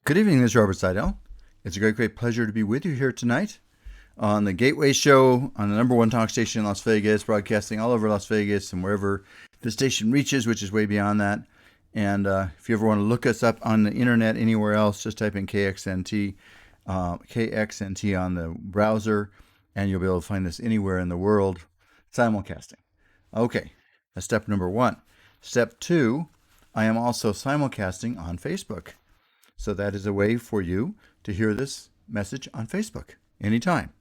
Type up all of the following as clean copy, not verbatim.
Good evening, this is Robert Seidel. It's a great pleasure to be with you here tonight on the Gateway Show on the number one talk station in Las Vegas, broadcasting all over Las Vegas and wherever the station reaches, which is way beyond that. And if you ever want to look us up on the internet anywhere else, just type in KXNT on the browser, and you'll be able to find us anywhere in the world simulcasting. Okay, that's step number one. Step two, I am also simulcasting on Facebook. So that is a way for you to hear this message on Facebook anytime.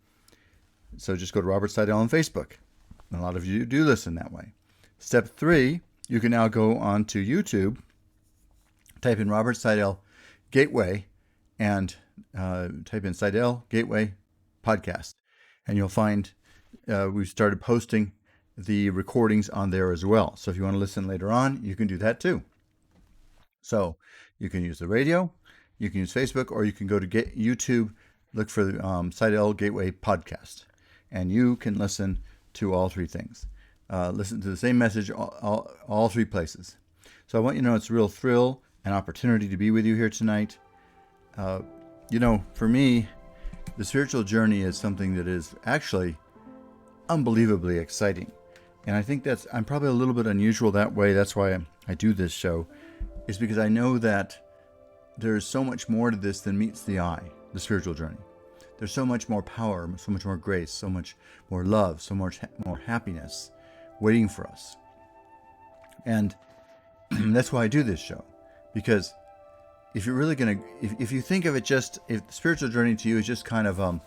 So just go to Robert Seidel on Facebook. A lot of you do listen that way. Step three, you can now go on to YouTube, type in Robert Seidel Gateway, and type in Seidel Gateway Podcast. And you'll find we've started posting the recordings on there as well. So if you want to listen later on, you can do that too. So you can use the radio, you can use Facebook, or you can go to YouTube, look for the Seidel Gateway Podcast, and you can listen to all three things. Listen to the same message all three places. So I want you to know it's a real thrill and opportunity to be with you here tonight. For me, the spiritual journey is something that is actually unbelievably exciting. And I think I'm probably a little bit unusual that way. That's why I do this show, is because I know that there's so much more to this than meets the eye, the spiritual journey. There's so much more power, so much more grace, so much more love, so much more happiness waiting for us. And that's why I do this show. Because if you're really going to, if you think of it if the spiritual journey to you is just kind of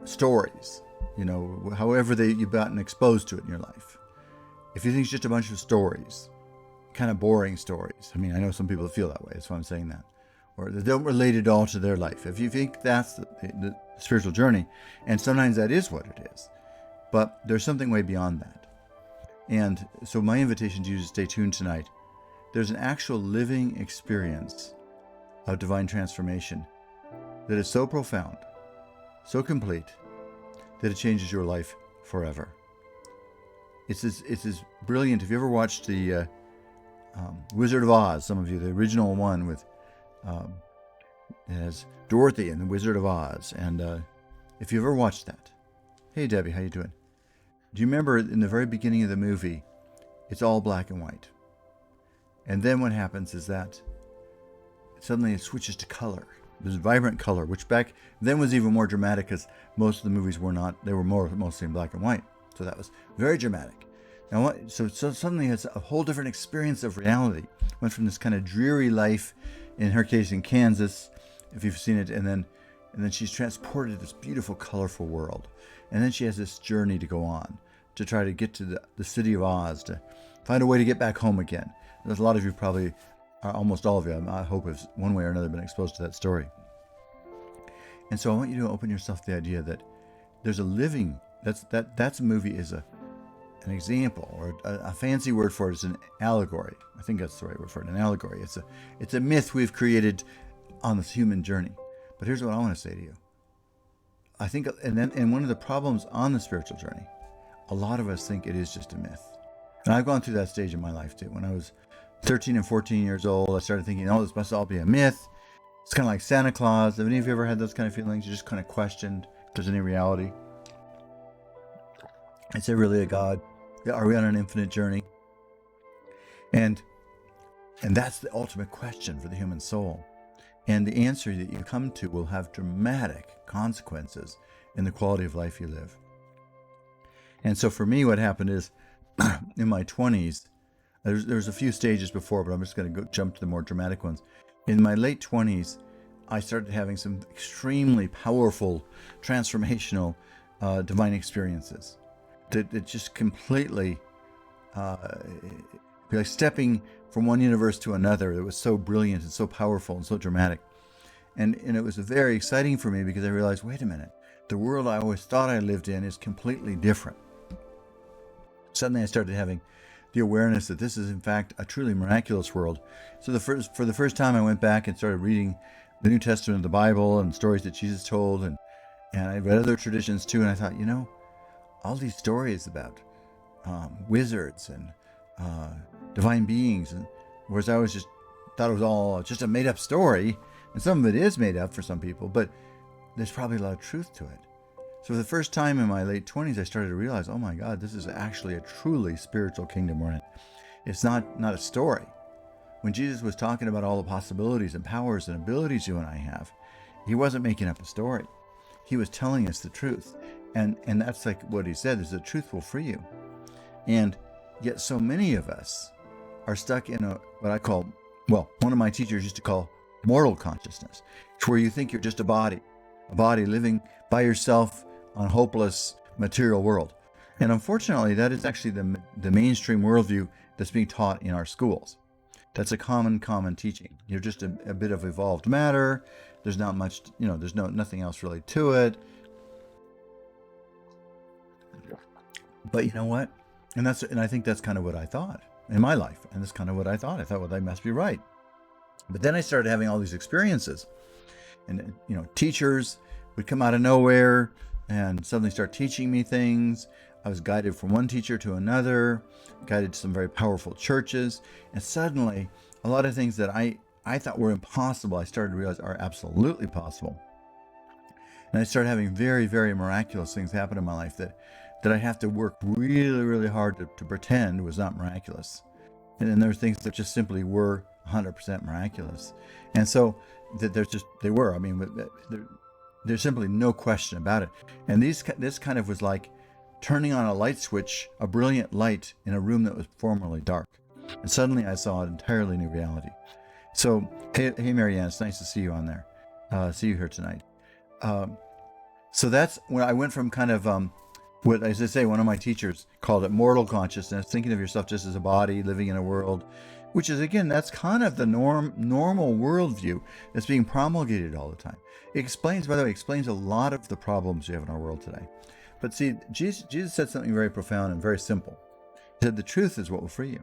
stories, however you've gotten exposed to it in your life. If you think it's just a bunch of stories, kind of boring stories. I mean, I know some people feel that way. That's why I'm saying that. Or they don't relate at all to their life. If you think that's the spiritual journey, and sometimes that is what it is, but there's something way beyond that. And so my invitation to you is to stay tuned tonight. There's an actual living experience of divine transformation that is so profound, so complete, that it changes your life forever. It's as brilliant. If you ever watched the Wizard of Oz, some of you, the original one with as Dorothy and the Wizard of Oz, and if you ever watched that, hey Debbie, how you doing? Do you remember in the very beginning of the movie, it's all black and white, and then what happens is that suddenly it switches to color. There's vibrant color, which back then was even more dramatic because most of the movies were not. They were mostly in black and white, so that was very dramatic. Now, so suddenly it's a whole different experience of reality. Went from this kind of dreary life, in her case in Kansas, if you've seen it, and then she's transported to this beautiful, colorful world. And then she has this journey to go on to try to get to the city of Oz, to find a way to get back home again. There's a lot of you probably, almost all of you, I hope, have one way or another been exposed to that story. And so I want you to open yourself to the idea that there's a living, that's a movie is an example, or a fancy word for it is an allegory. I think that's the right word for it, an allegory. It's a myth we've created on this human journey. But here's what I want to say to you. I think, and one of the problems on the spiritual journey, a lot of us think it is just a myth. And I've gone through that stage in my life too. When I was 13 and 14 years old, I started thinking, this must all be a myth. It's kind of like Santa Claus. Have any of you ever had those kind of feelings? You just kind of questioned if there's any reality. Is there really a God? Are we on an infinite journey? And that's the ultimate question for the human soul. And the answer that you come to will have dramatic consequences in the quality of life you live. And so for me, what happened is, in my 20s, there's a few stages before, but I'm just going to jump to the more dramatic ones. In my late 20s, I started having some extremely powerful, transformational, divine experiences. That just completely, like stepping from one universe to another. It was so brilliant and so powerful and so dramatic. And it was very exciting for me because I realized, wait a minute, the world I always thought I lived in is completely different. Suddenly I started having the awareness that this is in fact a truly miraculous world. So for the first time I went back and started reading the New Testament of the Bible and stories that Jesus told, and I read other traditions too, and I thought, all these stories about wizards and divine beings, and whereas I was just thought it was all just a made-up story, and some of it is made up for some people, but there's probably a lot of truth to it. So for the first time in my late 20s, I started to realize, oh my God, this is actually a truly spiritual kingdom we're in. It's not a story. When Jesus was talking about all the possibilities and powers and abilities you and I have, he wasn't making up a story. He was telling us the truth. And that's like what he said, is the truth will free you. And yet so many of us are stuck in what I call, well, one of my teachers used to call mortal consciousness. It's where you think you're just a body living by yourself on a hopeless material world. And unfortunately, that is actually the mainstream worldview that's being taught in our schools. That's a common teaching. You're just a bit of evolved matter. There's not much, there's nothing else really to it. But you know what? And I think that's kind of what I thought in my life. And that's kind of what I thought. I thought, well, they must be right. But then I started having all these experiences. And, teachers would come out of nowhere and suddenly start teaching me things. I was guided from one teacher to another, guided to some very powerful churches. And suddenly, a lot of things that I thought were impossible, I started to realize are absolutely possible. And I started having very, very miraculous things happen in my life that I have to work really, really hard to pretend was not miraculous. And then there's things that just simply were 100% miraculous. And so they were. I mean, there's simply no question about it. And this kind of was like turning on a light switch, a brilliant light in a room that was formerly dark. And suddenly I saw an entirely new reality. So, hey Marianne, it's nice to see you on there. See you here tonight. So that's when I went from kind of what, as I say, one of my teachers called it mortal consciousness, thinking of yourself just as a body living in a world, which is, again, that's kind of the normal worldview that's being promulgated all the time. It explains, by the way, a lot of the problems you have in our world today. But see, Jesus said something very profound and very simple. He said, the truth is what will free you.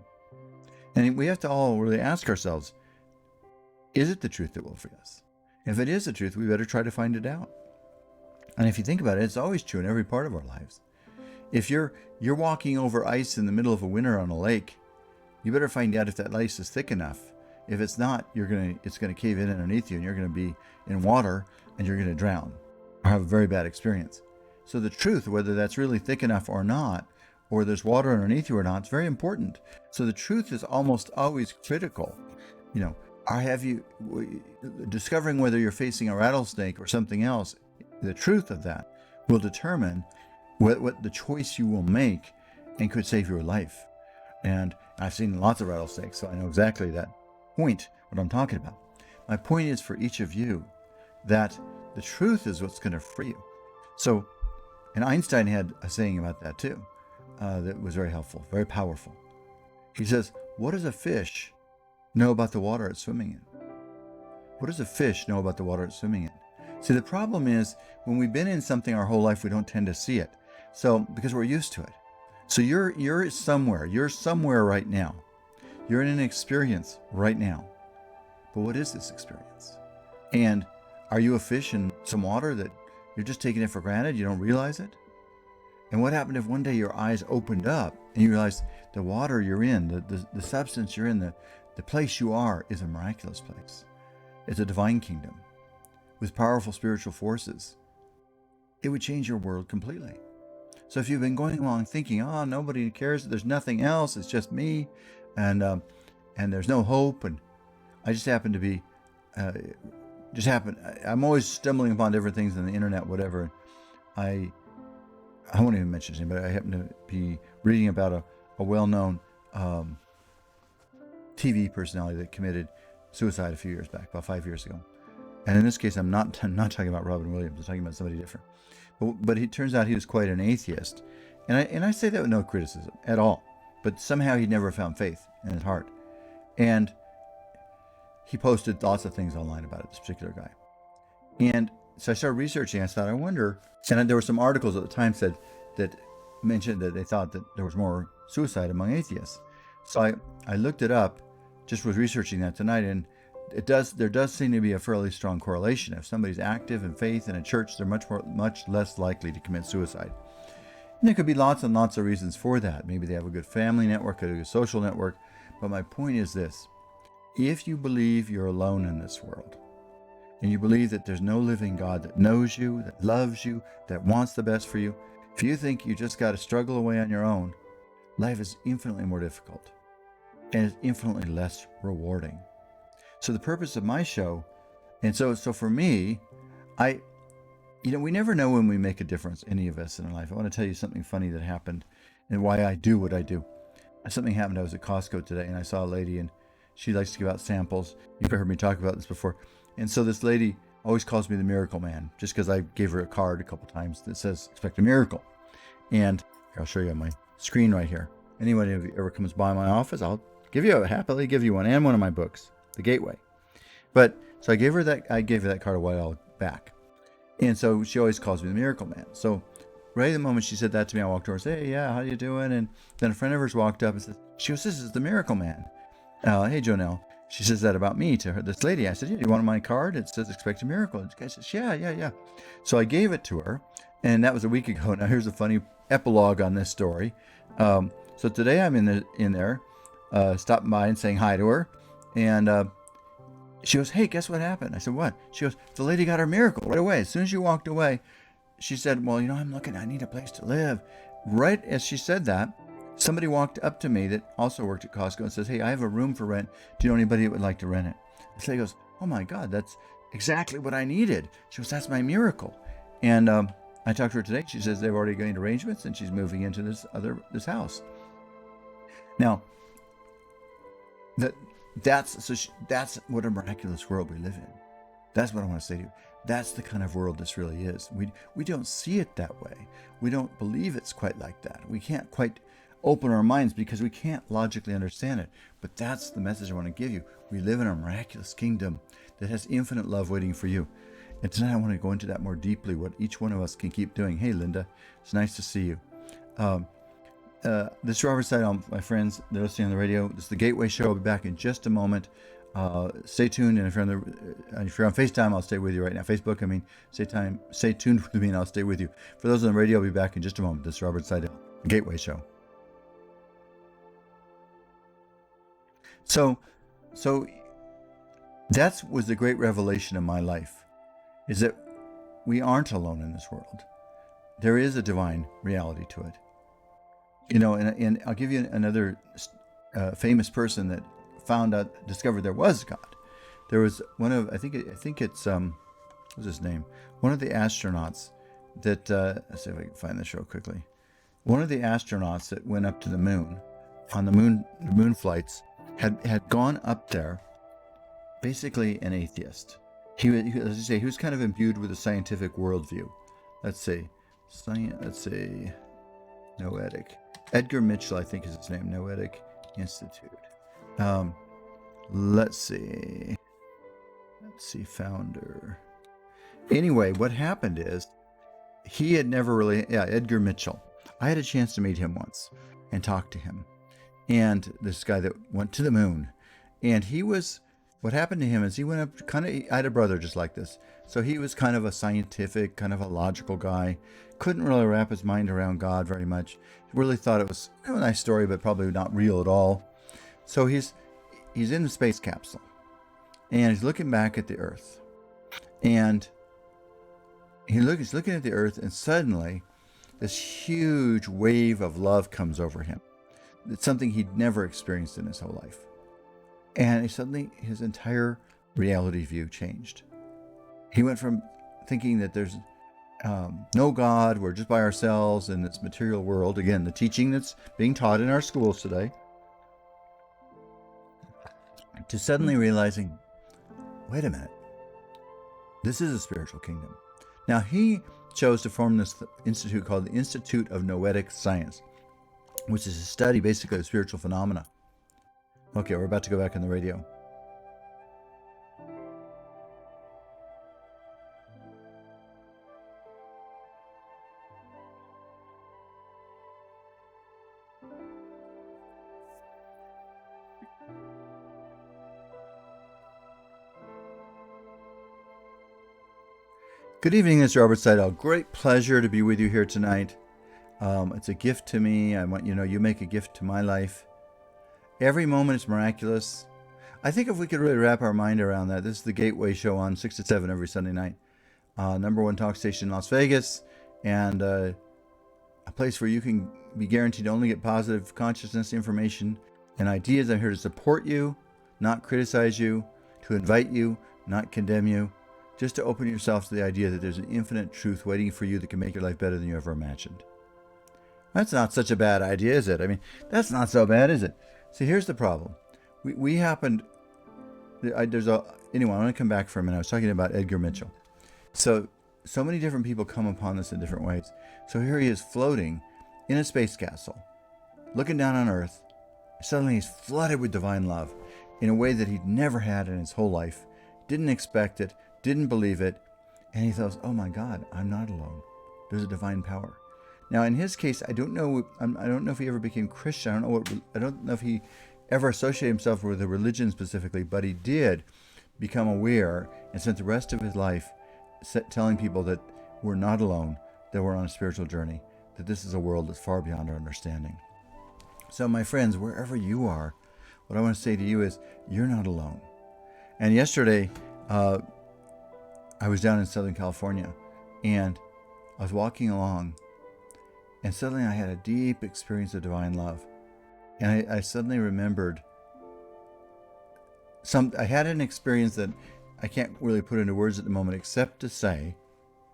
And we have to all really ask ourselves, is it the truth that will free us? If it is the truth, we better try to find it out. And if you think about it, it's always true in every part of our lives. If you're walking over ice in the middle of a winter on a lake, you better find out if that ice is thick enough. If it's not, it's gonna cave in underneath you, and you're gonna be in water, and you're gonna drown or have a very bad experience. So the truth, whether that's really thick enough or not, or there's water underneath you or not, it's very important. So the truth is almost always critical. Discovering whether you're facing a rattlesnake or something else, the truth of that will determine what the choice you will make and could save your life. And I've seen lots of rattlesnakes, so I know exactly that point, what I'm talking about. My point is for each of you that the truth is what's going to free you. So, and Einstein had a saying about that too, that was very helpful, very powerful. He says, what does a fish know about the water it's swimming in? What does a fish know about the water it's swimming in? See, the problem is when we've been in something our whole life, we don't tend to see it. So, because we're used to it. So you're somewhere right now. You're in an experience right now. But what is this experience? And are you a fish in some water that you're just taking it for granted? You don't realize it? And what happened if one day your eyes opened up and you realized the water you're in, the substance you're in, the place you are is a miraculous place. It's a divine kingdom with powerful spiritual forces. It would change your world completely. So if you've been going along thinking, oh, nobody cares, there's nothing else, it's just me, and there's no hope, and I just happen to be, I'm always stumbling upon different things on the internet, whatever. I won't even mention his name, but I happen to be reading about a well-known TV personality that committed suicide a few years back, about 5 years ago. And in this case, I'm not talking about Robin Williams. I'm talking about somebody different. But it turns out he was quite an atheist. And I say that with no criticism at all. But somehow he never found faith in his heart. And he posted lots of things online about it, this particular guy. And so I started researching. I thought, I wonder. And there were some articles at the time that mentioned that they thought that there was more suicide among atheists. So I looked it up, just was researching that tonight, and there does seem to be a fairly strong correlation. If somebody's active in faith in a church, they're much less likely to commit suicide. And there could be lots and lots of reasons for that. Maybe they have a good family network, a good social network. But my point is this. If you believe you're alone in this world, and you believe that there's no living God that knows you, that loves you, that wants the best for you, if you think you just got to struggle away on your own, life is infinitely more difficult and it's infinitely less rewarding. So the purpose of my show, and so for me, we never know when we make a difference, any of us in our life. I want to tell you something funny that happened and why I do what I do. Something happened. I was at Costco today and I saw a lady, and she likes to give out samples. You've heard me talk about this before. And so this lady always calls me the Miracle Man, just because I gave her a card a couple times that says, expect a miracle. And I'll show you on my screen right here. Anyone who ever comes by my office, I'll happily give you one, and one of my books, The Gateway. But so I gave her that card a while back. And so she always calls me the Miracle Man. So right at the moment she said that to me, I walked over and said, hey, yeah, how you doing? And then a friend of hers walked up and said, she goes, this is the Miracle Man. Hey, Jonelle. She says that about me to her, this lady. I said, yeah, you want my card? It says expect a miracle. And the guy says, yeah. So I gave it to her, and that was a week ago. Now here's a funny epilogue on this story. So today I'm in there, stopping by and saying hi to her, and she goes, hey, guess what happened? I said, what? She goes, the lady got her miracle right away. As soon as she walked away, she said, well, I need a place to live. Right as she said that, somebody walked up to me that also worked at Costco and says, hey, I have a room for rent. Do you know anybody that would like to rent it? So he goes, oh my God, that's exactly what I needed. She goes, that's my miracle. And I talked to her today. She says they've already made arrangements and she's moving into this house. Now, that's what a miraculous world we live in. That's what I want to say to you. That's the kind of world this really is. We don't see it that way. We don't believe it's quite like that. We can't quite open our minds because we can't logically understand it. But that's the message I want to give you. We live in a miraculous kingdom that has infinite love waiting for you. And tonight I want to go into that more deeply, what each one of us can keep doing. Hey, Linda, it's nice to see you. This is Robert Seidel, my friends. They're listening on the radio. This is the Gateway Show. I'll be back in just a moment. Stay tuned, and if you're on FaceTime, I'll stay with you right now. Facebook, stay tuned with me, and I'll stay with you. For those on the radio, I'll be back in just a moment. This is Robert Seidel, the Gateway Show. So that was the great revelation in my life, is that we aren't alone in this world. There is a divine reality to it. And I'll give you another famous person that discovered there was God. There was one of, I think it's what's his name? One of the astronauts that, let's see if I can find this real quickly. One of the astronauts that went up to the moon, on the moon flights, had gone up there, basically an atheist. He was kind of imbued with a scientific worldview. Let's see, Noetic. Edgar Mitchell, I think is his name, Noetic Institute. Let's see, founder. Anyway, what happened is he had never really, Edgar Mitchell. I had a chance to meet him once and talk to him. And this guy that went to the moon. And what happened to him is he went up I had a brother just like this. So he was kind of a scientific, kind of a logical guy. Couldn't really wrap his mind around God very much. He really thought it was a nice story, but probably not real at all. So he's in the space capsule. And he's looking back at the Earth. And he's looking at the Earth, and suddenly this huge wave of love comes over him. It's something he'd never experienced in his whole life. And suddenly his entire reality view changed. He went from thinking that there's no God, we're just by ourselves in this material world, again, the teaching that's being taught in our schools today, to suddenly realizing, wait a minute, this is a spiritual kingdom. Now, he chose to form this institute called the Institute of Noetic Science, which is a study basically of spiritual phenomena. Okay, we're about to go back on the radio. Good evening, this is Robert Seidel. Great pleasure to be with you here tonight. It's a gift to me. I want you make a gift to my life. Every moment is miraculous. I think if we could really wrap our mind around that, this is the Gateway Show on 6 to 7 every Sunday night. Number one talk station in Las Vegas, and a place where you can be guaranteed to only get positive consciousness information and ideas. I'm here to support you, not criticize you, to invite you, not condemn you, just to open yourself to the idea that there's an infinite truth waiting for you that can make your life better than you ever imagined. That's not such a bad idea, is it? I mean, that's not so bad, is it? See, here's the problem. We happened... Anyway, I want to come back for a minute. I was talking about Edgar Mitchell. So many different people come upon this in different ways. So here he is floating in a space castle, looking down on Earth. Suddenly he's flooded with divine love in a way that he'd never had in his whole life. Didn't expect it, didn't believe it. And he thought, oh my God, I'm not alone. There's a divine power. Now, in his case, I don't know if he ever became Christian. I don't know if he ever associated himself with a religion specifically, but he did become aware and spent the rest of his life telling people that we're not alone, that we're on a spiritual journey, that this is a world that's far beyond our understanding. So, my friends, wherever you are, what I want to say to you is, you're not alone. And yesterday, I was down in Southern California, and I was walking along, and suddenly I had a deep experience of divine love. And I suddenly remembered I had an experience that I can't really put into words at the moment, except to say,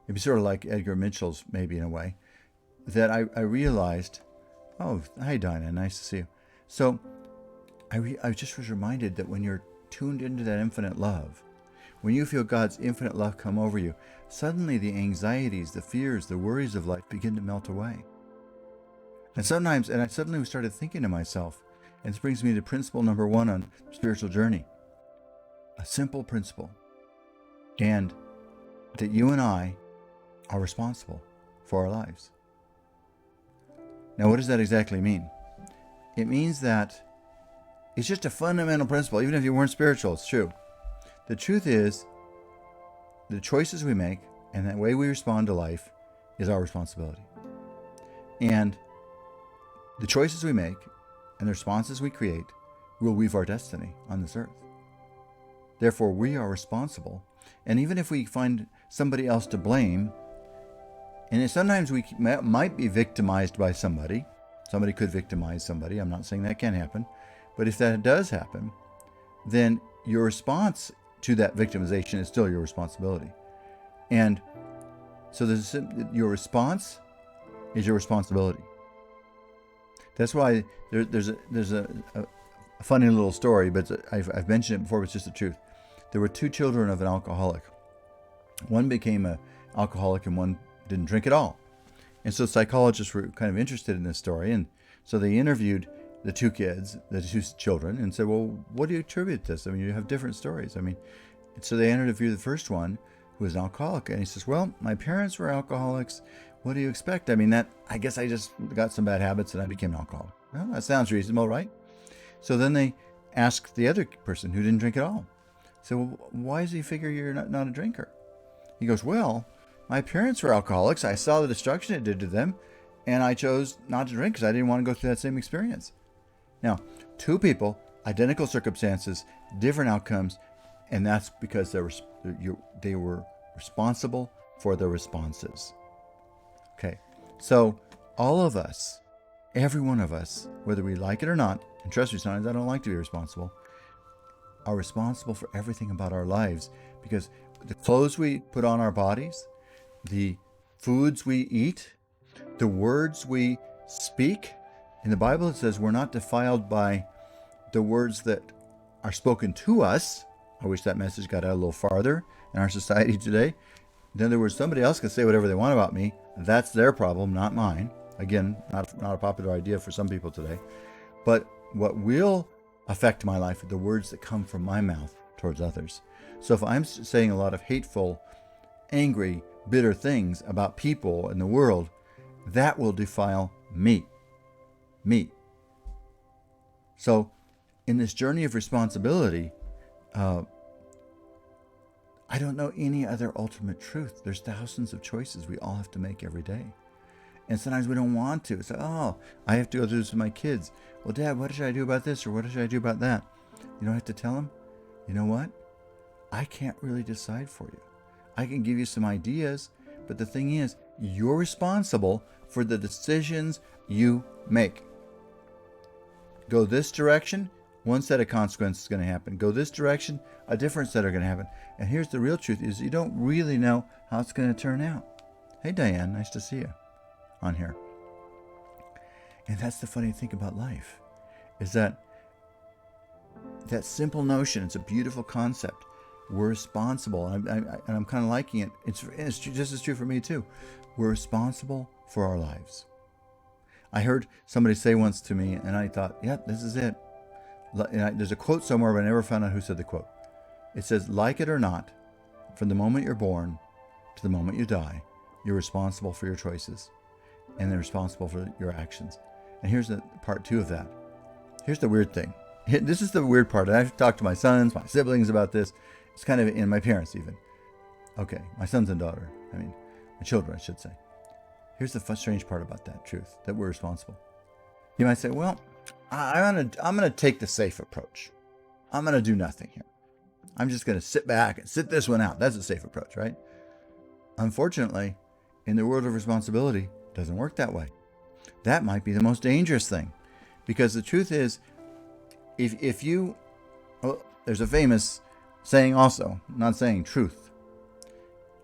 it'd be sort of like Edgar Mitchell's, maybe in a way, that I realized, oh, hi Dinah, nice to see you. So I just was reminded that when you're tuned into that infinite love, when you feel God's infinite love come over you, suddenly the anxieties, the fears, the worries of life begin to melt away. And I suddenly started thinking to myself, and this brings me to principle number 1 on spiritual journey. A simple principle. And that you and I are responsible for our lives. Now, what does that exactly mean? It means that it's just a fundamental principle. Even if you weren't spiritual, it's true. The truth is, the choices we make and the way we respond to life is our responsibility. And the choices we make and the responses we create will weave our destiny on this earth. Therefore, we are responsible. And even if we find somebody else to blame, and sometimes we might be victimized by somebody. Somebody could victimize somebody. I'm not saying that can't happen. But if that does happen, then your response to that victimization is still your responsibility. And so your response is your responsibility. That's why there's a funny little story, but I've mentioned it before, but it's just the truth. There were 2 children of an alcoholic. One became an alcoholic and one didn't drink at all. And so psychologists were kind of interested in this story, and so they interviewed the 2 kids, the 2 children, and said, well, what do you attribute this? I mean, you have different stories. I mean, so they interviewed the first one, who was an alcoholic, and he says, well, my parents were alcoholics. What do you expect? I mean, I guess I just got some bad habits and I became an alcoholic. Well, that sounds reasonable, right? So then they asked the other person who didn't drink at all. So, well, why does he figure you're not a drinker? He goes, well, my parents were alcoholics. I saw the destruction it did to them, and I chose not to drink because I didn't want to go through that same experience. Now, 2 people, identical circumstances, different outcomes, and that's because they were responsible for their responses. Okay, so all of us, every one of us, whether we like it or not, and trust me, sometimes I don't like to be responsible, are responsible for everything about our lives, because the clothes we put on our bodies, the foods we eat, the words we speak. In the Bible it says we're not defiled by the words that are spoken to us. I wish that message got out a little farther in our society today. In other words, somebody else can say whatever they want about me. That's their problem, not mine. Again, not a popular idea for some people today. But what will affect my life are the words that come from my mouth towards others. So if I'm saying a lot of hateful, angry, bitter things about people in the world, that will defile me. Me. So in this journey of responsibility, I don't know any other ultimate truth. There's thousands of choices we all have to make every day. And sometimes we don't want to. It's like, oh, I have to go through this with my kids. Well, Dad, what should I do about this? Or what should I do about that? You don't have to tell them. you know what? I can't really decide for you. I can give you some ideas, but the thing is, you're responsible for the decisions you make. Go this direction, one set of consequences is going to happen. Go this direction, a different set are going to happen. And here's the real truth is you don't really know how it's going to turn out. Hey, Diane, nice to see you on here. And that's the funny thing about life, is that simple notion, it's a beautiful concept. We're responsible, and I'm kind of liking it. It's just as true for me too. We're responsible for our lives. I heard somebody say once to me, and I thought, yeah, this is it. There's a quote somewhere, but I never found out who said the quote. It says, like it or not, from the moment you're born to the moment you die, you're responsible for your choices, and they're responsible for your actions. And here's the part 2 of that. Here's the weird thing. This is the weird part. I've talked to my sons, my siblings about this. It's kind of in my parents even. Okay, my sons and daughter. My children, I should say. Here's the strange part about that truth, that we're responsible. You might say, well, I'm gonna take the safe approach. I'm gonna do nothing here. I'm just gonna sit back and sit this one out. That's a safe approach, right? Unfortunately, in the world of responsibility, it doesn't work that way. That might be the most dangerous thing, because the truth is, if you, well, there's a famous saying also, not saying truth.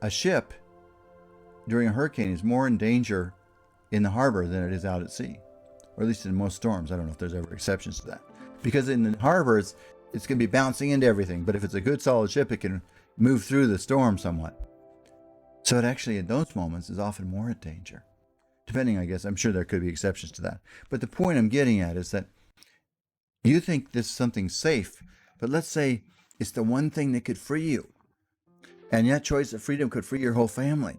A ship during a hurricane is more in danger in the harbor than it is out at sea, or at least in most storms. I don't know if there's ever exceptions to that, because in the harbor it's going to be bouncing into everything. But if it's a good solid ship, it can move through the storm somewhat. So it actually, in those moments, is often more at danger. Depending, I guess, I'm sure there could be exceptions to that. But the point I'm getting at is that you think this is something safe, but let's say it's the one thing that could free you. And that choice of freedom could free your whole family.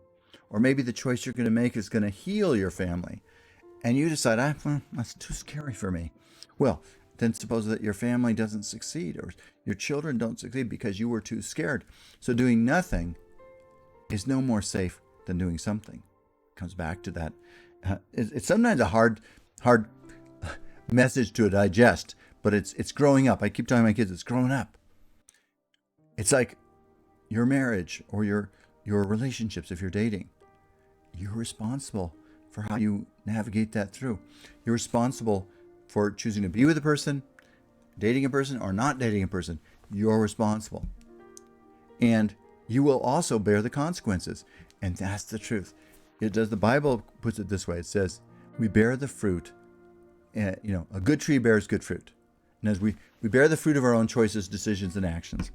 Or maybe the choice you're going to make is going to heal your family. And you decide, that's too scary for me. Well, then suppose that your family doesn't succeed, or your children don't succeed because you were too scared. So doing nothing is no more safe than doing something. It comes back to that. It's sometimes a hard message to digest, but it's growing up. I keep telling my kids, it's growing up. It's like your marriage or your relationships, if you're dating. You're responsible for how you navigate that through. You're responsible for choosing to be with a person, dating a person, or not dating a person. You're responsible. And you will also bear the consequences. And that's the truth. The Bible puts it this way. It says, we bear the fruit. A good tree bears good fruit. And as we bear the fruit of our own choices, decisions, and actions.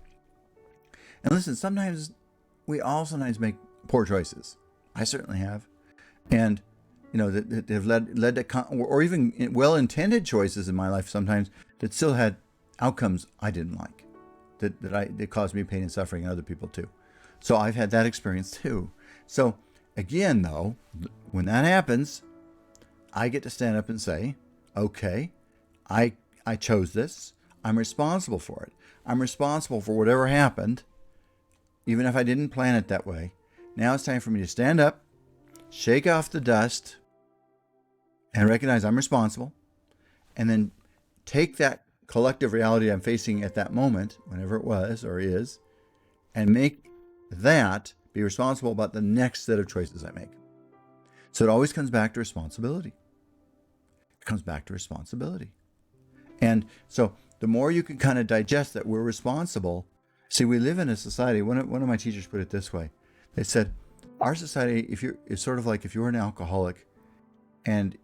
And listen, sometimes we all make poor choices. I certainly have. And, that have led to, or even well-intended choices in my life sometimes that still had outcomes I didn't like, that caused me pain and suffering, and other people too. So I've had that experience too. So again, though, when that happens, I get to stand up and say, okay, I chose this. I'm responsible for it. I'm responsible for whatever happened, even if I didn't plan it that way. Now it's time for me to stand up, shake off the dust, and recognize I'm responsible, and then take that collective reality I'm facing at that moment, whenever it was or is, and make that be responsible about the next set of choices I make. So it always comes back to responsibility. It comes back to responsibility. And so the more you can kind of digest that we're responsible. See, we live in a society, one of my teachers put it this way. They said, our society, it's sort of like if you're an alcoholic and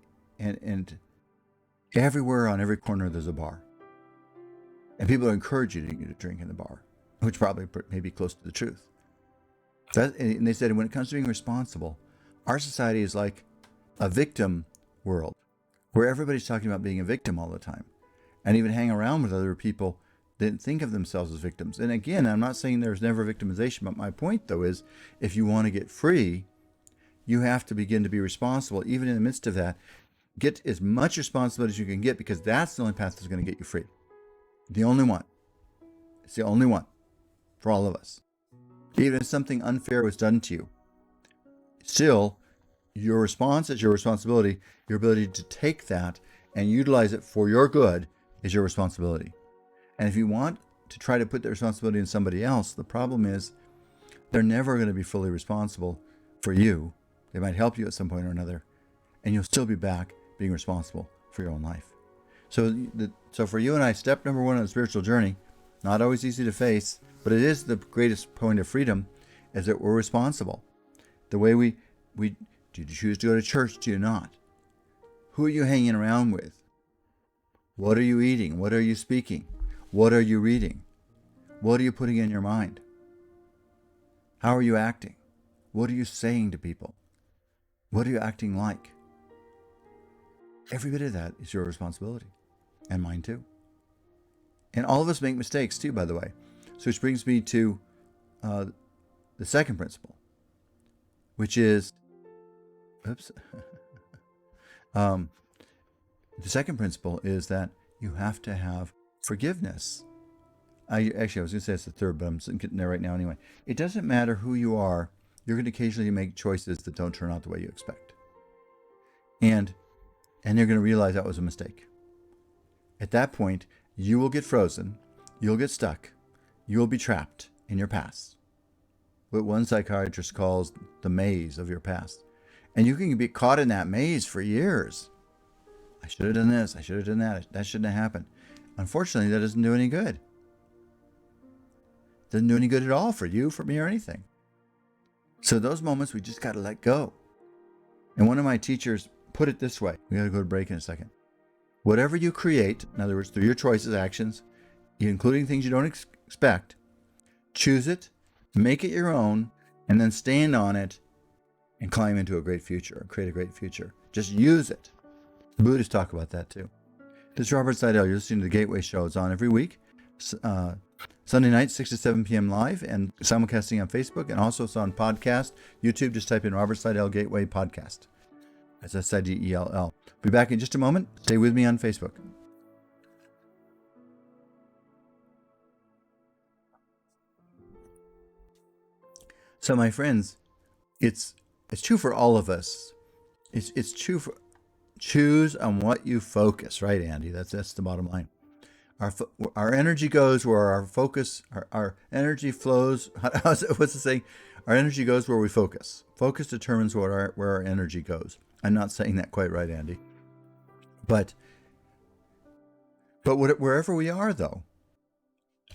everywhere on every corner there's a bar. And people encourage you to drink in the bar, which probably may be close to the truth. And they said, when it comes to being responsible, our society is like a victim world, where everybody's talking about being a victim all the time, and even hang around with other people that think of themselves as victims. And again, I'm not saying there's never victimization, but my point, though, is if you want to get free, you have to begin to be responsible, even in the midst of that. Get as much responsibility as you can get, because that's the only path that's going to get you free. The only one. It's the only one for all of us. Even if something unfair was done to you, still, your response is your responsibility. Your ability to take that and utilize it for your good is your responsibility. And if you want to try to put the responsibility on somebody else, the problem is they're never going to be fully responsible for you. They might help you at some point or another, and you'll still be back being responsible for your own life. So for you and I, step number one on the spiritual journey, not always easy to face, but it is the greatest point of freedom, is that we're responsible. The way we do you choose to go to church? Do you not? Who are you hanging around with? What are you eating? What are you speaking? What are you reading? What are you putting in your mind? How are you acting? What are you saying to people? What are you acting like? Every bit of that is your responsibility, and mine too. And all of us make mistakes too, by the way. So which brings me to the second principle, which is, the second principle is that you have to have forgiveness. I was going to say it's the third, but I'm getting there right now anyway. It doesn't matter who you are. You're going to occasionally make choices that don't turn out the way you expect. And you're going to realize that was a mistake. At that point, you will get frozen. You'll get stuck. You will be trapped in your past. What one psychiatrist calls the maze of your past. And you can be caught in that maze for years. I should have done this. I should have done that. That shouldn't have happened. Unfortunately, that doesn't do any good. Doesn't do any good at all for you, for me, or anything. So those moments we just got to let go. And one of my teachers put it this way. We got to go to break in a second. Whatever you create, in other words, through your choices, actions, including things you don't expect, choose it, make it your own, and then stand on it and climb into a great future, create a great future. Just use it. The Buddhists talk about that too. This is Robert Seidel. You're listening to the Gateway Show. It's on every week. Sunday night, 6 to 7 p.m. live, and simulcasting on Facebook, and also it's on podcast. YouTube, just type in Robert Seidel Gateway Podcast. That's S-I-D-E-L-L. Be back in just a moment. Stay with me on Facebook. So, my friends, it's true for all of us. It's true for choose on what you focus, right, Andy? That's the bottom line. Our energy goes where our focus, our energy flows. What's the saying? Our energy goes where we focus. Focus determines where our energy goes. I'm not saying that quite right, Andy. But wherever we are, though,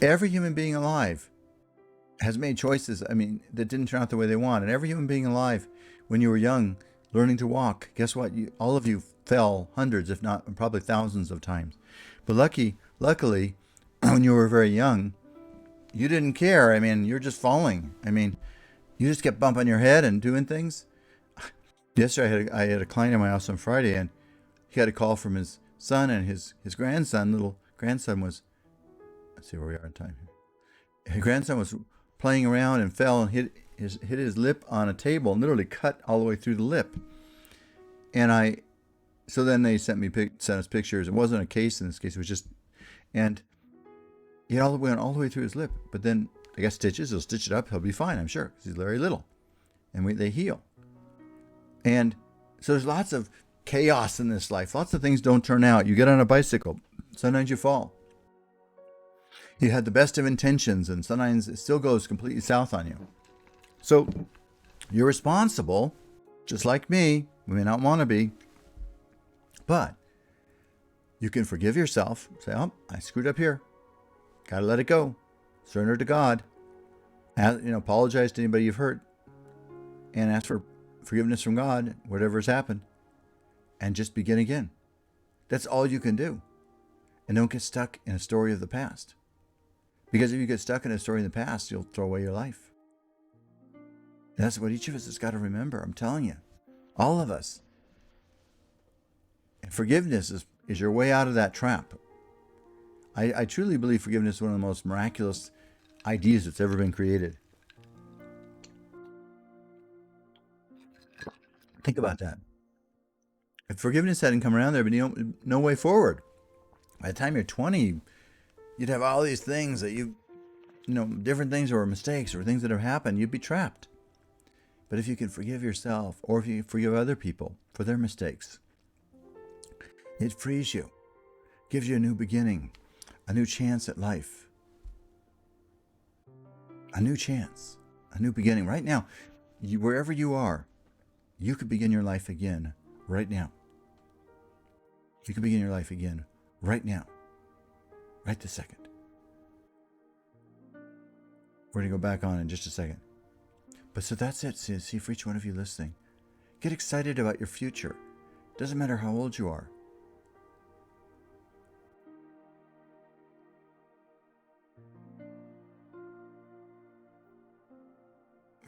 every human being alive has made choices, that didn't turn out the way they want. And every human being alive, when you were young, learning to walk, guess what? All of you fell hundreds, if not probably thousands of times. But luckily, when you were very young, you didn't care. You're just falling. You just kept bumping your head and doing things. Yesterday, I had a client in my house on Friday, and he had a call from his son, and his grandson, little grandson was, let's see where we are in time here. His grandson was playing around and fell and hit his lip on a table and literally cut all the way through the lip. And so then they sent us pictures. It wasn't a case in this case. It was just, and he went all the way through his lip. But then they got stitches. They'll stitch it up. He'll be fine, I'm sure, because he's very little. And they heal. And so there's lots of chaos in this life. Lots of things don't turn out. You get on a bicycle. Sometimes you fall. You had the best of intentions, and sometimes it still goes completely south on you. So you're responsible, just like me. We may not want to be. But you can forgive yourself. Say, oh, I screwed up here. Got to let it go. Surrender to God. Apologize to anybody you've hurt. And ask for forgiveness from God, whatever has happened. And just begin again. That's all you can do. And don't get stuck in a story of the past. Because if you get stuck in a story in the past, you'll throw away your life. That's what each of us has got to remember. I'm telling you. All of us. And forgiveness is your way out of that trap. I truly believe forgiveness is one of the most miraculous ideas that's ever been created. Think about that. If forgiveness hadn't come around, there'd be no way forward. By the time you're 20, you'd have all these things that different things or mistakes or things that have happened, you'd be trapped. But if you can forgive yourself, or if you forgive other people for their mistakes, it frees you, gives you a new beginning, a new chance at life. a new chance, a new beginning. Right now, wherever you are, you could begin your life again right now. You can begin your life again right now, right this second. We're going to go back on in just a second. But so that's it. See, for each one of you listening, get excited about your future. Doesn't matter how old you are.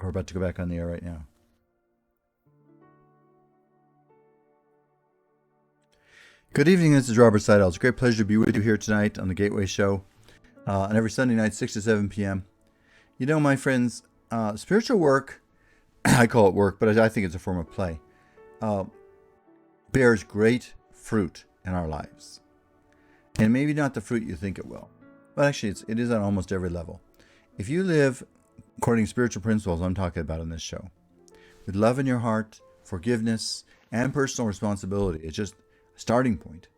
We're about to go back on the air right now. Good evening, this is Robert Seidel. It's a great pleasure to be with you here tonight on the Gateway Show, on every Sunday night, 6 to 7 p.m. You know, my friends, spiritual work, I call it work, but I think it's a form of play, bears great fruit in our lives. And maybe not the fruit you think it will, but actually it is on almost every level. If you live according to spiritual principles I'm talking about in this show, with love in your heart, forgiveness, and personal responsibility, it's just a starting point.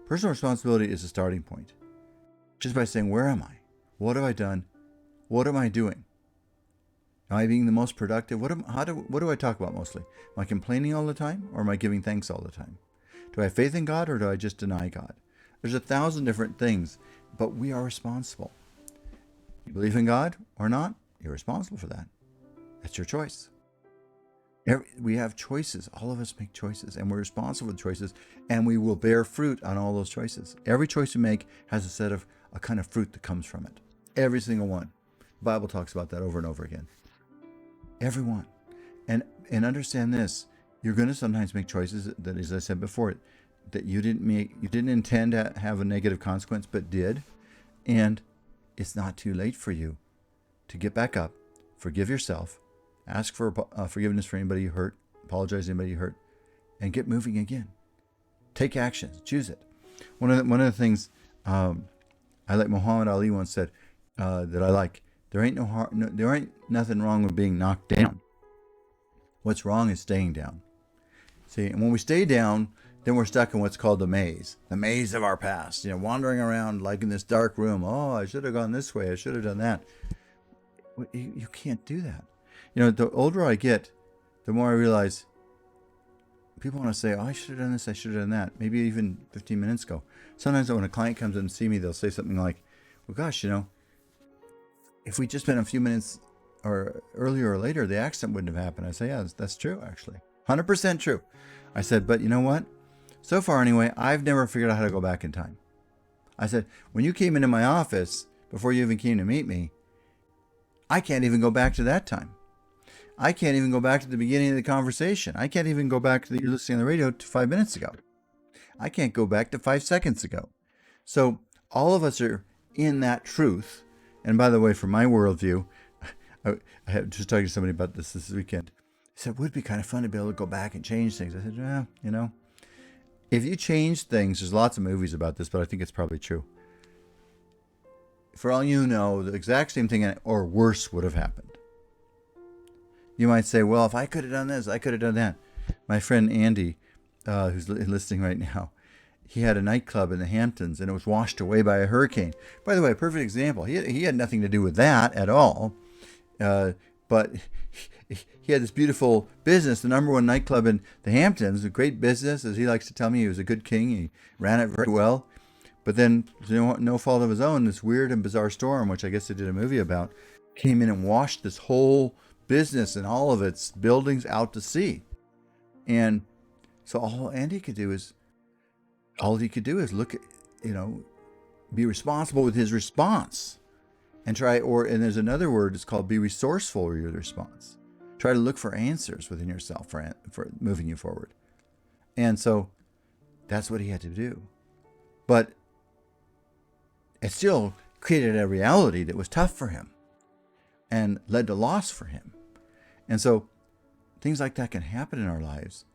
Personal responsibility is a starting point. Just by saying, where am I? What have I done? What am I doing? Am I being the most productive? What do I talk about mostly? Am I complaining all the time, or am I giving thanks all the time? Do I have faith in God, or do I just deny God? There's 1,000 different things, but we are responsible. You believe in God or not, you're responsible for that. That's your choice. We have choices. All of us make choices, and we're responsible for the choices, and we will bear fruit on all those choices. Every choice we make has a kind of fruit that comes from it. Every single one. The Bible talks about that over and over again. Every one. And understand this, you're going to sometimes make choices that, as I said before, that you didn't intend to have a negative consequence, but did. And it's not too late for you to get back up, forgive yourself, ask for forgiveness for anybody you hurt, apologize to anybody you hurt, and get moving again. Take action. Choose it. One of the things I like Muhammad Ali once said that I like, there ain't nothing wrong with being knocked down. What's wrong is staying down. See, and when we stay down, then we're stuck in what's called the maze of our past. Wandering around like in this dark room. Oh, I should have gone this way. I should have done that. You can't do that. The older I get, the more I realize people want to say, oh, I should have done this, I should have done that. Maybe even 15 minutes ago. Sometimes when a client comes in to see me, they'll say something like, well, gosh, if we just spent a few minutes or earlier or later, the accident wouldn't have happened. I say, yeah, that's true, actually. 100% true. I said, but you know what? So far, anyway, I've never figured out how to go back in time. I said, when you came into my office, before you even came to meet me, I can't even go back to that time. I can't even go back to the beginning of the conversation. I can't even go back to you're listening on the radio to 5 minutes ago. I can't go back to 5 seconds ago. So all of us are in that truth. And by the way, from my worldview, I just talking to somebody about this weekend. He said, it would be kind of fun to be able to go back and change things. I said, if you change things, there's lots of movies about this, but I think it's probably true. For all you know, the exact same thing or worse would have happened. You might say, well, if I could have done this, I could have done that. My friend Andy, who's listening right now, he had a nightclub in the Hamptons, and it was washed away by a hurricane. By the way, a perfect example. He had nothing to do with that at all. But he had this beautiful business, the number one nightclub in the Hamptons, a great business. As he likes to tell me, he was a good king. He ran it very well. But then, no fault of his own, this weird and bizarre storm, which I guess they did a movie about, came in and washed this whole business and all of its buildings out to sea. And so all he could do is look at, be responsible with his response and and there's another word, it's called be resourceful with your response. Try to look for answers within yourself for moving you forward. And so that's what he had to do. But it still created a reality that was tough for him and led to loss for him. And so things like that can happen in our lives.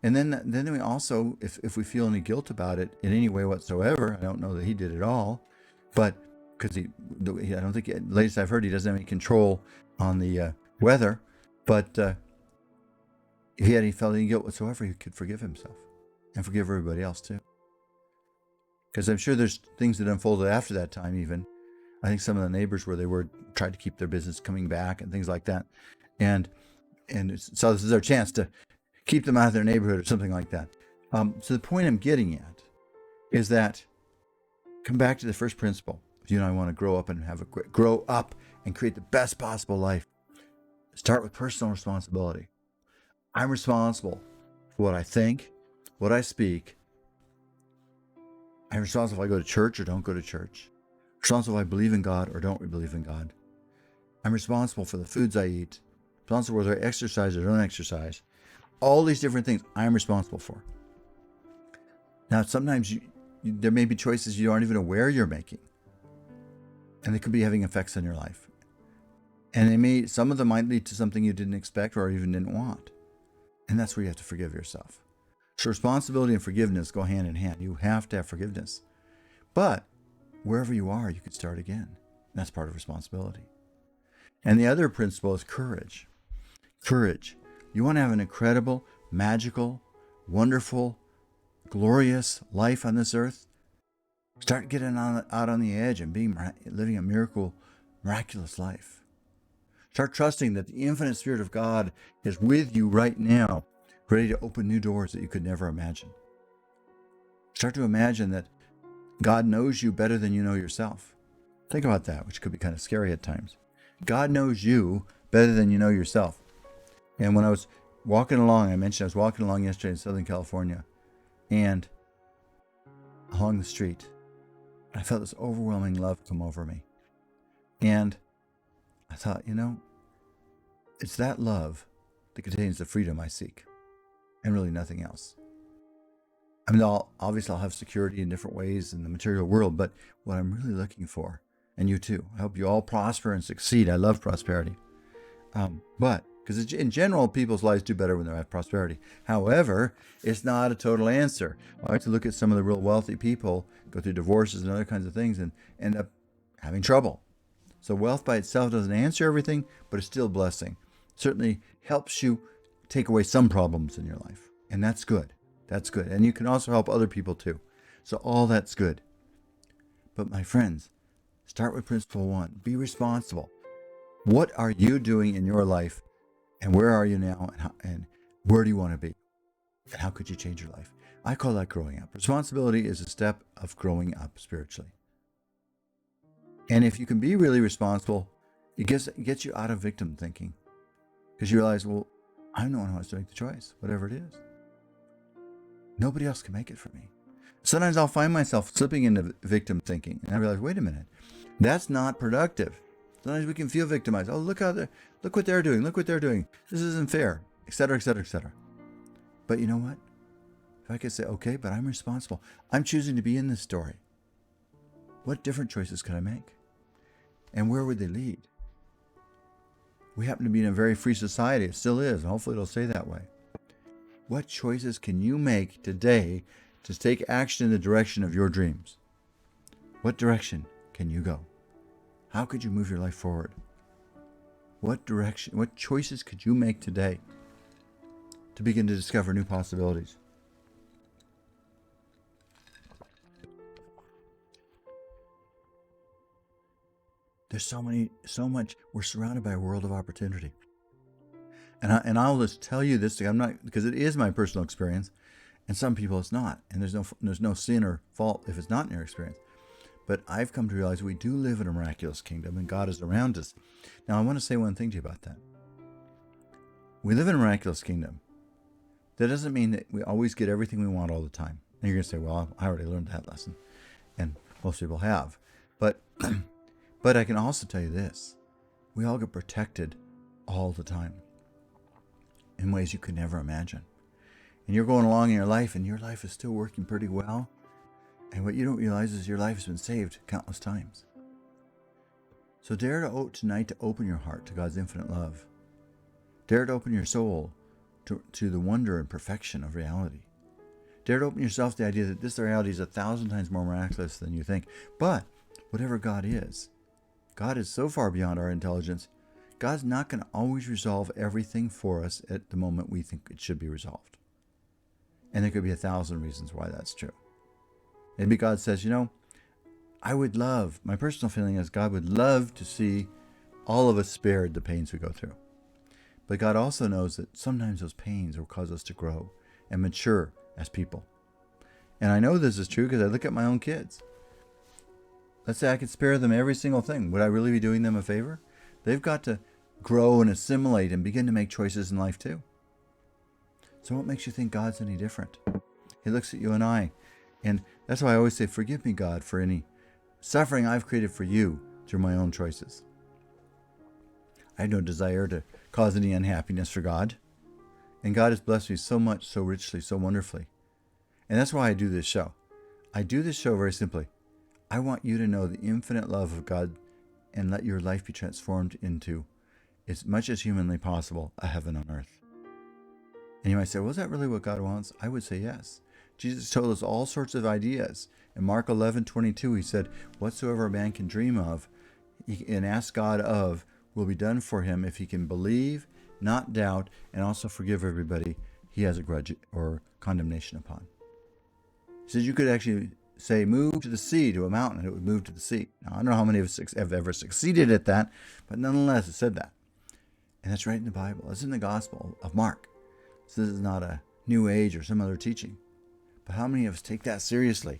And then we also, if we feel any guilt about it in any way whatsoever, I don't know that he did at all, but because I don't think, latest I've heard, he doesn't have any control on the weather, but if he felt any guilt whatsoever, he could forgive himself and forgive everybody else too. Because I'm sure there's things that unfolded after that time even, I think some of the neighbors where they were tried to keep their business coming back and things like that. And so this is their chance to keep them out of their neighborhood or something like that. So the point I'm getting at is that come back to the first principle. If you and I want to grow up and create the best possible life, start with personal responsibility. I'm responsible for what I think, what I speak. I'm responsible if I go to church or don't go to church. I'm responsible if I believe in God or don't believe in God. I'm responsible for the foods I eat. I'm responsible whether I exercise or don't exercise. All these different things I'm responsible for. Now, sometimes there may be choices you aren't even aware you're making. And they could be having effects on your life. And some of them might lead to something you didn't expect or even didn't want. And that's where you have to forgive yourself. So responsibility and forgiveness go hand in hand. You have to have forgiveness. But wherever you are, you can start again. And that's part of responsibility. And the other principle is courage. Courage. You want to have an incredible, magical, wonderful, glorious life on this earth? Start getting out on the edge and living a miraculous life. Start trusting that the infinite Spirit of God is with you right now, ready to open new doors that you could never imagine. Start to imagine that God knows you better than you know yourself. Think about that, which could be kind of scary at times. God knows you better than you know yourself. And when I was walking along, I mentioned I was walking along yesterday in Southern California, and along the street, I felt this overwhelming love come over me. And I thought, it's that love that contains the freedom I seek, and really nothing else. I mean, obviously I'll have security in different ways in the material world, but what I'm really looking for, and you too, I hope you all prosper and succeed. I love prosperity. But because in general, people's lives do better when they have prosperity. However, it's not a total answer. I like to look at some of the real wealthy people, go through divorces and other kinds of things, and end up having trouble. So wealth by itself doesn't answer everything, but it's still a blessing. Certainly helps you take away some problems in your life. And that's good. That's good. And you can also help other people too. So all that's good. But my friends, start with principle 1. Be responsible. What are you doing in your life? And where are you now? And where do you want to be? And how could you change your life? I call that growing up. Responsibility is a step of growing up spiritually. And if you can be really responsible, it gets you out of victim thinking. Because you realize, well, I'm the one who has to make the choice, whatever it is. Nobody else can make it for me. Sometimes I'll find myself slipping into victim thinking. And I realize, wait a minute, that's not productive. Sometimes we can feel victimized. Oh, look what they're doing. Look what they're doing. This isn't fair, etc., etc., etc. But you know what? If I could say, okay, but I'm responsible. I'm choosing to be in this story. What different choices could I make? And where would they lead? We happen to be in a very free society. It still is. And hopefully it'll stay that way. What choices can you make today to take action in the direction of your dreams? What direction can you go? How could you move your life forward? What choices could you make today to begin to discover new possibilities? There's so much. We're surrounded by a world of opportunity. And I'll just tell you this, because it is my personal experience, and some people it's not. And there's no sin or fault if it's not in your experience. But I've come to realize we do live in a miraculous kingdom and God is around us. Now, I want to say one thing to you about that. We live in a miraculous kingdom. That doesn't mean that we always get everything we want all the time. And you're going to say, well, I already learned that lesson. And most people have. But I can also tell you this. We all get protected all the time in ways you could never imagine. And you're going along in your life and your life is still working pretty well. And what you don't realize is your life has been saved countless times. So dare tonight to open your heart to God's infinite love. Dare to open your soul to the wonder and perfection of reality. Dare to open yourself to the idea that this reality is 1,000 times more miraculous than you think. But whatever God is so far beyond our intelligence. God's not going to always resolve everything for us at the moment we think it should be resolved. And there could be 1,000 reasons why that's true. Maybe God says, I would love, my personal feeling is God would love to see all of us spared the pains we go through. But God also knows that sometimes those pains will cause us to grow and mature as people. And I know this is true because I look at my own kids. Let's say I could spare them every single thing. Would I really be doing them a favor? They've got to grow and assimilate and begin to make choices in life too. So what makes you think God's any different? He looks at you and I. And that's why I always say, forgive me, God, for any suffering I've created for you through my own choices. I have no desire to cause any unhappiness for God. And God has blessed me so much, so richly, so wonderfully. And that's why I do this show. I do this show very simply. I want you to know the infinite love of God and let your life be transformed into, as much as humanly possible, a heaven on earth. And you might say, well, is that really what God wants? I would say yes. Jesus told us all sorts of ideas. In Mark 11:22, he said, whatsoever a man can dream of and ask God of will be done for him if he can believe, not doubt, and also forgive everybody he has a grudge or condemnation upon. He says you could actually say, move to the sea, to a mountain, and it would move to the sea. Now, I don't know how many of us have ever succeeded at that, but nonetheless, it said that. And that's right in the Bible. It's in the Gospel of Mark. So this is not a New Age or some other teaching. But how many of us take that seriously?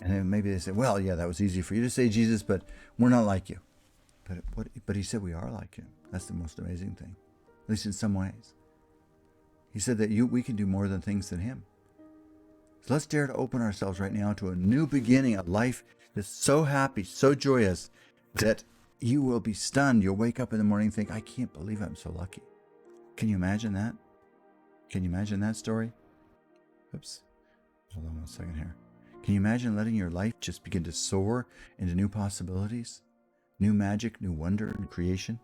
And then maybe they say, well, yeah, that was easy for you to say, Jesus, but we're not like you. But he said we are like him. That's the most amazing thing, at least in some ways. He said that we can do more things than him. So let's dare to open ourselves right now to a new beginning, a life that's so happy, so joyous, that you will be stunned. You'll wake up in the morning and think, I can't believe I'm so lucky. Can you imagine that? Can you imagine that story? Oops. Hold on 1 second here. Can you imagine letting your life just begin to soar into new possibilities? New magic, new wonder, and creation?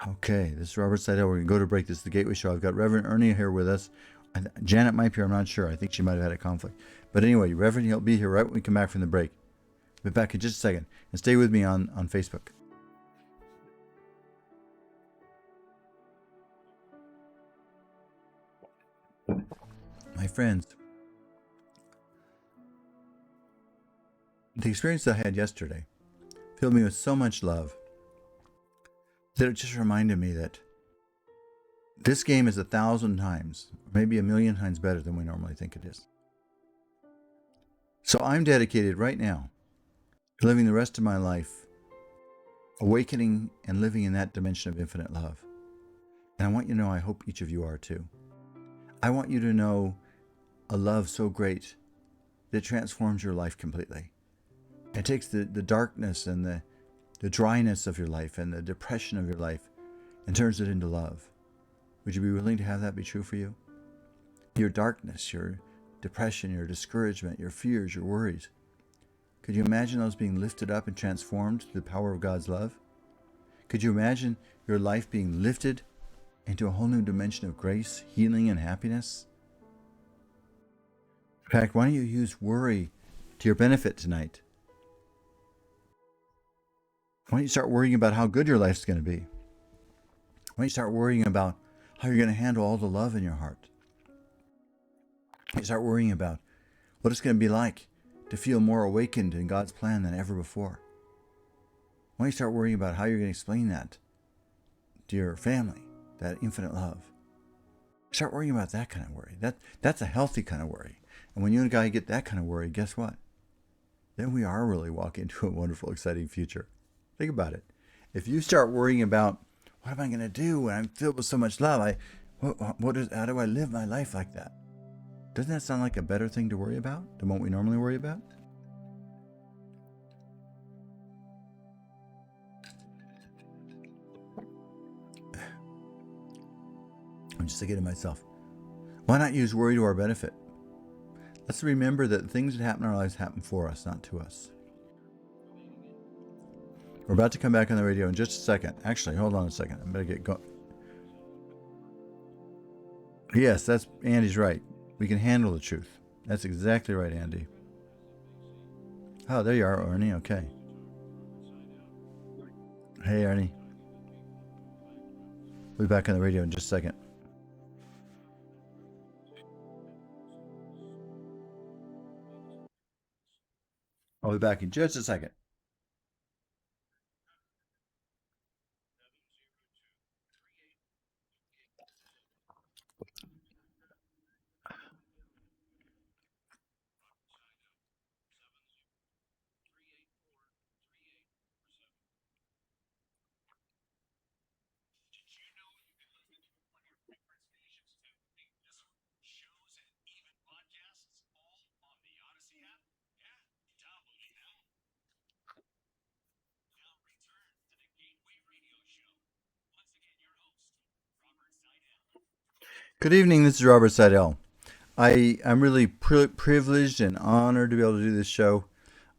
Okay, this is Robert Seidel. We're going to go to break. This is the Gateway Show. I've got Reverend Ernie here with us. Janet might be here. I'm not sure. I think she might have had a conflict. But anyway, Reverend, he'll be here right when we come back from the break. We'll be back in just a second. And stay with me on Facebook. My friends, the experience I had yesterday filled me with so much love that it just reminded me that this game is 1,000 times, maybe 1,000,000 times better than we normally think it is. So I'm dedicated right now to living the rest of my life awakening and living in that dimension of infinite love. And I want you to know, I hope each of you are too. I want you to know a love so great that it transforms your life completely. It takes the darkness and the dryness of your life and the depression of your life and turns it into love. Would you be willing to have that be true for you? Your darkness, your depression, your discouragement, your fears, your worries. Could you imagine those being lifted up and transformed through the power of God's love? Could you imagine your life being lifted into a whole new dimension of grace, healing, and happiness? In fact, why don't you use worry to your benefit tonight? Why don't you start worrying about how good your life's going to be? Why don't you start worrying about how you're going to handle all the love in your heart? Why don't you start worrying about what it's going to be like to feel more awakened in God's plan than ever before? Why don't you start worrying about how you're going to explain that to your family, that infinite love? Start worrying about that kind of worry. That's a healthy kind of worry. And when you and a guy get that kind of worry, guess what? Then we are really walking into a wonderful, exciting future. Think about it. If you start worrying about, what am I going to do when I'm filled with so much love? How do I live my life like that? Doesn't that sound like a better thing to worry about than what we normally worry about? I'm just thinking to myself, why not use worry to our benefit? Let's remember that things that happen in our lives happen for us, not to us. We're about to come back on the radio in just a second. Actually, hold on a second. I better get going. Yes, Andy's right. We can handle the truth. That's exactly right, Andy. Oh, there you are, Ernie. Okay. Hey, Ernie. We'll be back on the radio in just a second. I'll be back in just a second. Good evening. This is Robert Seidel. I'm really privileged and honored to be able to do this show.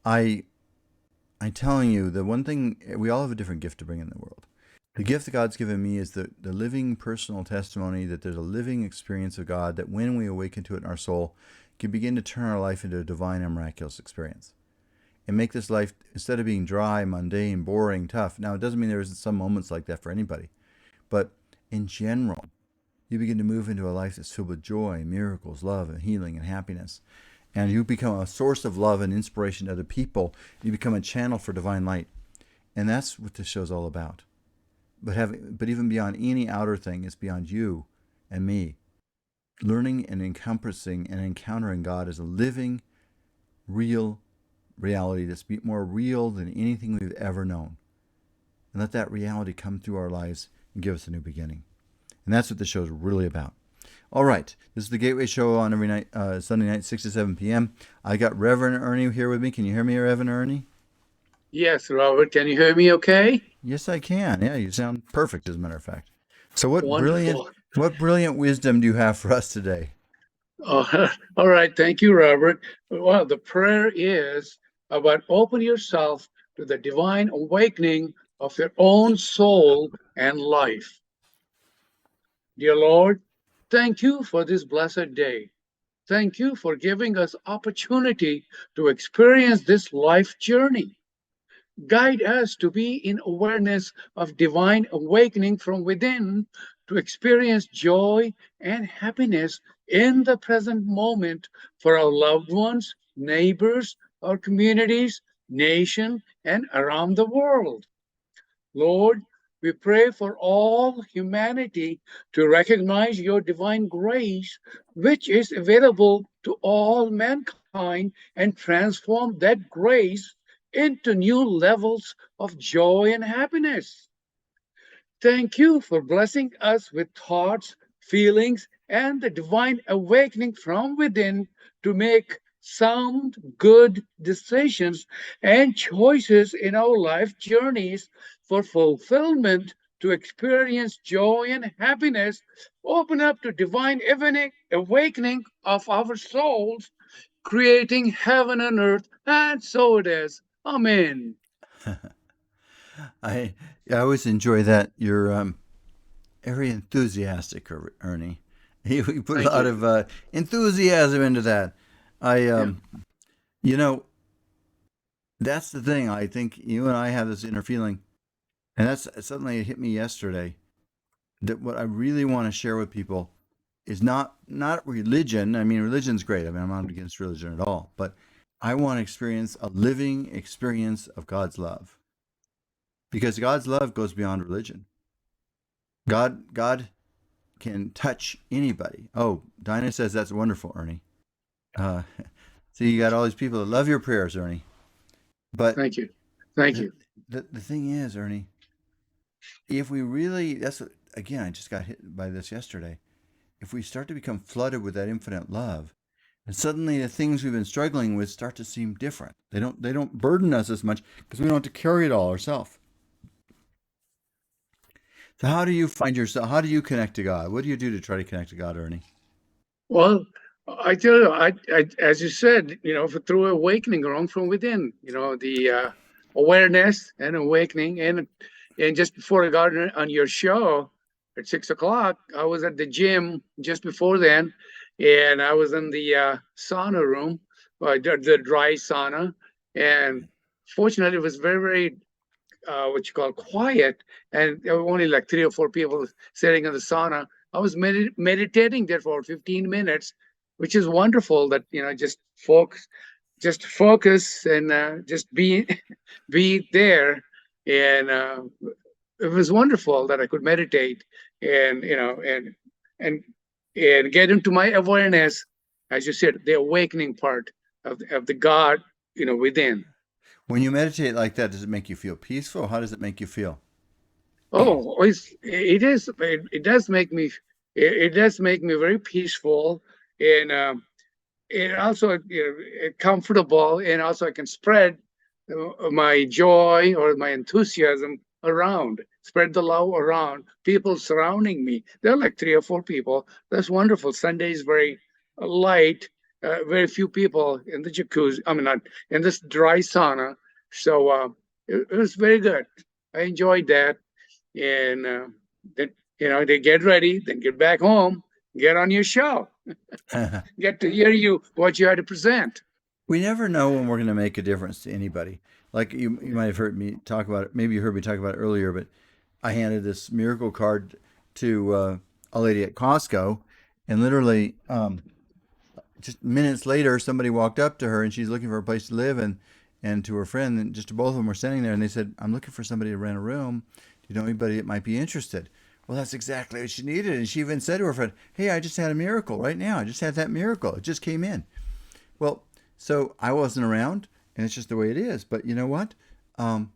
I I'm telling you, the one thing we all have a different gift to bring in the world. The gift that God's given me is the living personal testimony that there's a living experience of God that when we awaken to it in our soul, can begin to turn our life into a divine and miraculous experience. And make this life, instead of being dry, mundane, boring, tough. Now, it doesn't mean there isn't some moments like that for anybody. But in general, you begin to move into a life that's filled with joy, miracles, love, and healing and happiness. And you become a source of love and inspiration to other people. You become a channel for divine light. And that's what this show's all about. But even beyond any outer thing, it's beyond you and me. Learning and encompassing and encountering God as a living, real reality that's more real than anything we've ever known. And let that reality come through our lives and give us a new beginning. And that's what the show's really about. All right, this is the Gateway Show on every night, Sunday night, 6 to 7 p.m. I got Reverend Ernie here with me. Can you hear me, Reverend Ernie? Yes, Robert. Can you hear me okay? Yes, I can. Yeah, you sound perfect, as a matter of fact. So Wonderful. what brilliant wisdom do you have for us today? All right. Thank you, Robert. Well, the prayer is about open yourself to the divine awakening of your own soul and life. Dear Lord, thank you for this blessed day. Thank you for giving us opportunity to experience this life journey. Guide us to be in awareness of divine awakening from within, to experience joy and happiness in the present moment for our loved ones, neighbors, our communities, nation, and around the world. Lord, we pray for all humanity to recognize your divine grace, which is available to all mankind, and transform that grace into new levels of joy and happiness. Thank you for blessing us with thoughts, feelings, and the divine awakening from within to make sound, good decisions and choices in our life journeys for fulfillment, to experience joy and happiness, open up to divine awakening of our souls, creating heaven and earth, and so it is. Amen. I I always enjoy that. You're very enthusiastic, Ernie. You put a Thank lot you. of enthusiasm into that. I Yeah. you know, that's the thing. I think you and I have this inner feeling, and that's suddenly it hit me yesterday that what I really want to share with people is not religion. I mean, religion's great. I mean, I'm not against religion at all, but I want to experience a living experience of God's love because God's love goes beyond religion. God can touch anybody. Oh, Dinah says that's wonderful, Ernie. Uh, so you got all these people that love your prayers, Ernie. But Thank you. Thank the you. the thing is, Ernie, if we really that's what, again, I just got hit by this yesterday. If we start to become flooded with that infinite love, and suddenly the things we've been struggling with start to seem different. They don't burden us as much because we don't have to carry it all ourselves. So how do you find yourself? How do you connect to God? What do you do to try to connect to God, Ernie? Well, I tell you, as you said, through awakening, wrong from within, the awareness and awakening, and just before I got on your show at 6 o'clock, I was at the gym just before then, and I was in the sauna room, the dry sauna, and fortunately, it was very, very what you call quiet, and there were only like 3 or 4 people sitting in the sauna. I was meditating there for 15 minutes, which is wonderful. That just just focus and just be be there. And it was wonderful that I could meditate and and and get into my awareness, as you said, the awakening part of the God within. When you meditate like that, does it make you feel peaceful? How does it make you feel? Oh, it does make me it does make me very peaceful, and it also comfortable, and also I can spread my joy or my enthusiasm around, spread the love around people surrounding me. There are like 3 or 4 people. That's wonderful. Sunday is very light, very few people in the jacuzzi, I mean, not in this dry sauna. So it was very good. I enjoyed that. And then they get ready, then get back home, get on your show, get to hear you what you had to present. We never know when we're going to make a difference to anybody. Like you might have heard me talk about it. Maybe you heard me talk about it earlier, but I handed this miracle card to a lady at Costco, and literally just minutes later, somebody walked up to her, and she's looking for a place to live, and to her friend, and just both of them were standing there, and they said, "I'm looking for somebody to rent a room. Do you know anybody that might be interested?" Well, that's exactly what she needed, and she even said to her friend, "Hey, I just had a miracle right now. I just had that miracle. It just came in." Well, so I wasn't around, and it's just the way it is. But you know what? Um,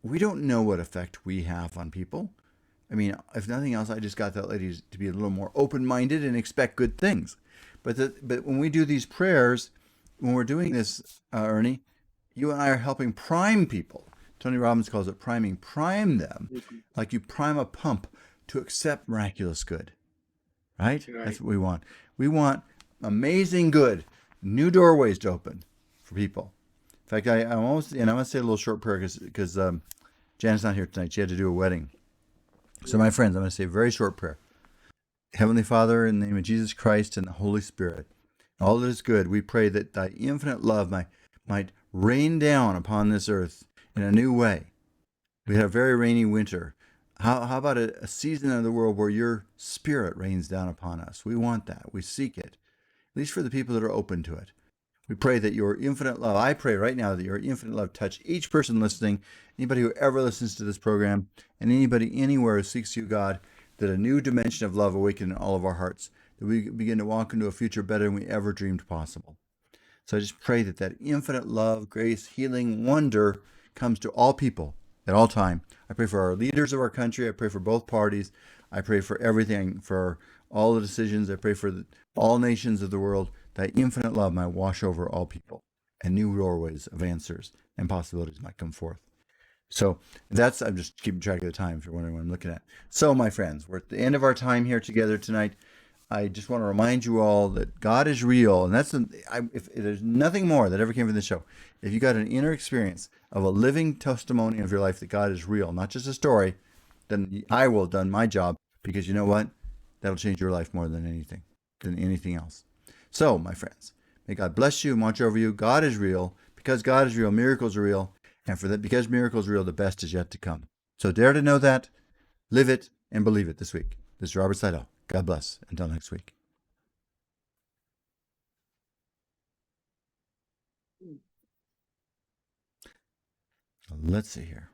we don't know what effect we have on people. I mean, if nothing else, I just got that lady to be a little more open-minded and expect good things. But when we do these prayers, when we're doing this, Ernie, you and I are helping prime people. Tony Robbins calls it priming. Prime them like you prime a pump to accept miraculous good. Right? Right. That's what we want. We want amazing good, new doorways to open for people. In fact, I almost, and I want to say a little short prayer because Janet's not here tonight. She had to do a wedding. So, my friends, I'm going to say a very short prayer. Heavenly Father, in the name of Jesus Christ and the Holy Spirit, all that is good, we pray that thy infinite love might rain down upon this earth in a new way. We had a very rainy winter. How about a season of the world where your spirit rains down upon us? We want that. We seek it, at least for the people that are open to it. We pray that your infinite love, I pray right now that your infinite love touch each person listening, anybody who ever listens to this program, and anybody anywhere who seeks you, God, that a new dimension of love awaken in all of our hearts, that we begin to walk into a future better than we ever dreamed possible. So I just pray that that infinite love, grace, healing, wonder comes to all people at all time. I pray for our leaders of our country. I pray for both parties. I pray for everything, for all the decisions. I pray for all nations of the world. That infinite love might wash over all people, and new doorways of answers and possibilities might come forth. So I'm just keeping track of the time if you're wondering what I'm looking at. So, my friends, we're at the end of our time here together tonight. I just want to remind you all that God is real, and if there's nothing more that ever came from this show. If you got an inner experience of a living testimony of your life that God is real, not just a story, then I will have done my job, because you know what? That'll change your life more than anything else. So, my friends, may God bless you and watch over you. God is real. Because God is real, miracles are real. And for that, because miracles are real, the best is yet to come. So dare to know that, live it, and believe it this week. This is Robert Seidel. God bless. Until next week. Let's see here.